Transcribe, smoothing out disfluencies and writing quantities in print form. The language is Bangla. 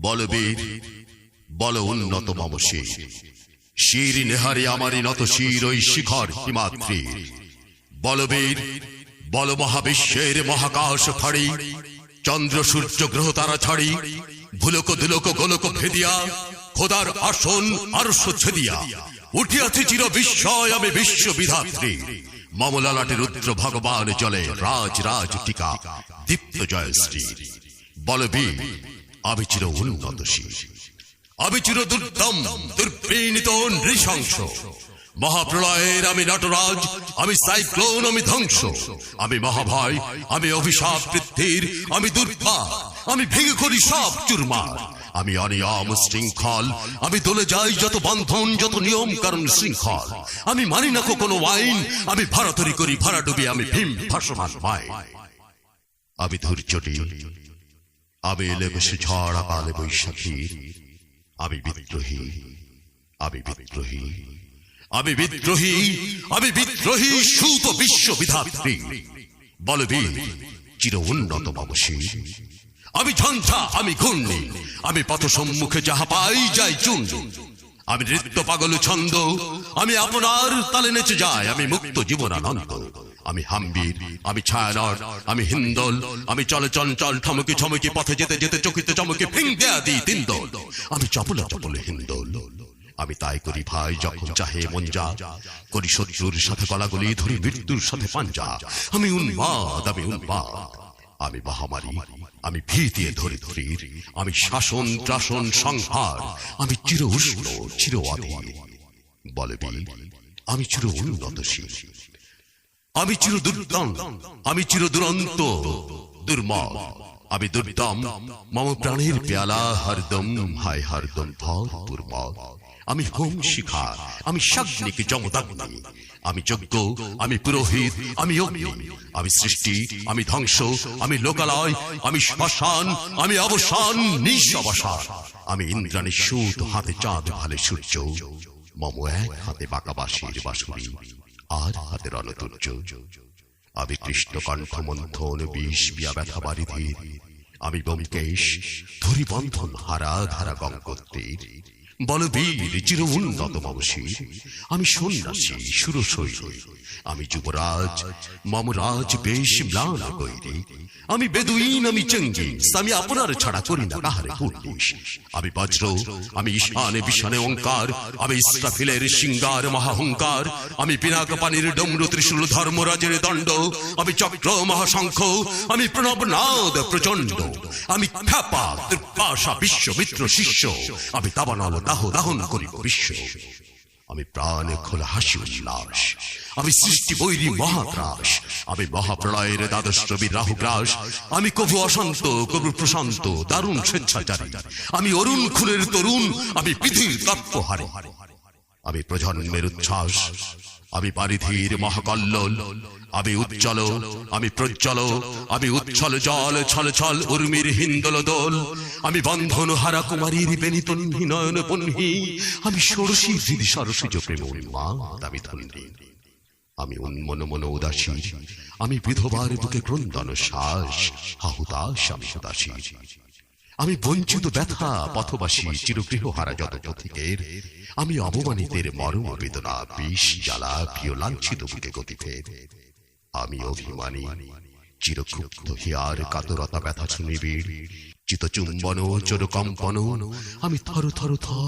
বলবীর বল উন্নত মম শির, শির নেহারে আমারি নত শির ওই শিখর হিমাদ্রি। বলবীর বল মহাবিশ্বের মহাকাশ ফাড়ি, চন্দ্র সূর্য গ্রহ তারা ছাড়ি, ভুলক দুলক গোলক ভেদিয়া খোদার আসন আরশ ছেদিয়া উঠিয়াছি চির বিস্ময় আমি বিশ্ব বিধাত্রী। মমলালাটে রুদ্র ভগবান চলে রাজ রাজ টিকা দীপ্ত জয়শ্রী। বলবীর আমি চির উন্নত শির, আমি চির দুর্দম দুর্বিনীত নৃশংস। মহাপ্রলয়ের আমি নটরাজ, আমি সাইক্লোন, আমি ধ্বংস। আমি মহাভয়, আমি অভিশাপ বৃদ্ধির, আমি দুর্বার, আমি ভেঙে করি সব চুরমার। আমি অনিয়ম শৃঙ্খল, আমি দলে যাই যত বন্ধন যত নিয়ম কারণ শৃঙ্খল। আমি মানি না কোনো আইন, আমি ভাড়াতরি করি ভাড়া ডুবি, আমি ভীম ভাসমান মাই। আমি ধৈর্যটি, আমি এলে বসে ঝড় আকালে বৈশাখীর। আমি বিদ্রোহী, আমি বিদ্রোহী, আমি বিদ্রোহী, আমি বিদ্রোহী সুত বিশ্ব বিধাত্রী। বলবীর চির উন্নত মম শির, আমি ঝঞ্ঝা, আমি ঘূর্ণি, আমি পথ সম্মুখে যাহা পাই যাই চুন। আমি নৃত্য পাগল ছন্দ, আমি আপনার তালে নেচে যাই, আমি মুক্ত জীবনানন্দ। আমি হাম্বির, আমি ছায়ানট, আমি হিন্দল, আমি চলে চঞ্চল ঠমকি ছমকি পথে যেতে যেতে চকিতে চমকে ফিং দেয়া দিই তিন্দল। আমি চপলে চপলে হিন্দল, আমি তাই করি ভাই যখন চাহে মন যা, করি শত্রুর সাথে গলাগলি, ধরি মৃত্যুর সাথে পাঞ্জা। আমি উন্মাদ, আমি উন্মাদ, আমি মহামারী, আমি ভীতি ধরিত্রীর, আমি শাসন ত্রাসন সংহার, আমি চির উষ্ণ চির অধীর। বলবীর আমি চির উন্নত শির, আমি চির দুর্দম, আমি চির দুরন্ত দুর্মদ, আমি দুর্দম মম প্রাণের পেয়ালা হরদম হায় হরদম ভরপুর মদ। আমি হোম শিখা, আমি শাগ্নিক যমদগ্নি, আমি যজ্ঞ, আমি পুরোহিত, আমি অগ্নি। আমি সৃষ্টি, আমি ধ্বংস, আমি লোকালয়, আমি শ্মশান, আমি অবসান নিঃশবসান। আমি ইন্দ্রাণী সুত, হাতে চাঁদ ভালে সূর্য, মম এক হাতে বাঁকা বাঁশির বাঁশুরি আর হাতে রণতুর্য। আমি কৃষ্ণ কণ্ঠ মন্থন বিষ বিয়া ব্যথা বারিধির, আমি ব্যোমকেশ ধরি বন্ধন হারা ধারা গঙ্গোত্রীর। বলবীর চির উন্নত মম শির, আমি সন্ন্যাসী সুরশৈলী, আমি যুবরাজ মম রাজ বেশ ম্লান গৈরী। আমি বেদুইন, আমি চেঙ্গিস, আমি আপনার ছাড়া করি না কাহারে পুলিশ। আমি বজ্র, আমি ঈশানে বিশানে ওঙ্কার, আমি ইস্রাফিলের সিঙ্গার মহাহংকার। আমি পিনাক পানির ডমরু ত্রিশূল ধর্মরাজের দণ্ড, আমি চক্র মহাশঙ্খ, আমি প্রণব নাদ প্রচণ্ড। আমি খ্যাপা তৃপাশা বিশ্বমিত্র শিষ্য, আমি দাবানল দাহ দাহন করিব বিশ্ব। আমি প্রাণ খোলা হাসি উল্লাস, আমি সৃষ্টি বৈরী মহাত্রাস, আমি মহাপ্রলয়ের দ্বাদশ রবির রাহুগ্রাস। আমি কভু অশান্ত কভু প্রশান্ত দারুণ স্বেচ্ছাচারী, আমি অরুণ খুনের তরুণ, আমি পৃথিবীর তত্ত্বহারী। আমি প্রজন্মের উচ্ছ্বাস, আমি পারিধির মহাকল্লোল, আমি উজ্জ্বল, আমি প্রজ্জ্বল, আমি উচ্ছল জল ছল ছল উর্মির হিন্দল দোল। আমি বন্ধন হারা কুমারীর বেনিতন্নি নয়ন বন্হি, আমি ষোড়শী হৃদি সরসিজ প্রেম উন্মাদ, আমি ধন্যী। আমি উন্মন মন উদাসী, আমি বিধবার বুকে ক্রন্দন শ্বাস হাহুতাস, আমি উদাসী। আমি বঞ্চিত ব্যথা পথবাসী চিরগৃহহারা যত পথিকের, আমি অবমানিতের মরম বেদনা বিষ জ্বালা প্রিয় লাঞ্ছিত বুকে গতিফের। আমি অভিমানী চিরক্ষুব্ধ হিয়ার কাতরতা ব্যথা শুনিবিড়, চিত চুম্বন চোর কম্পন, আমি থর থর থর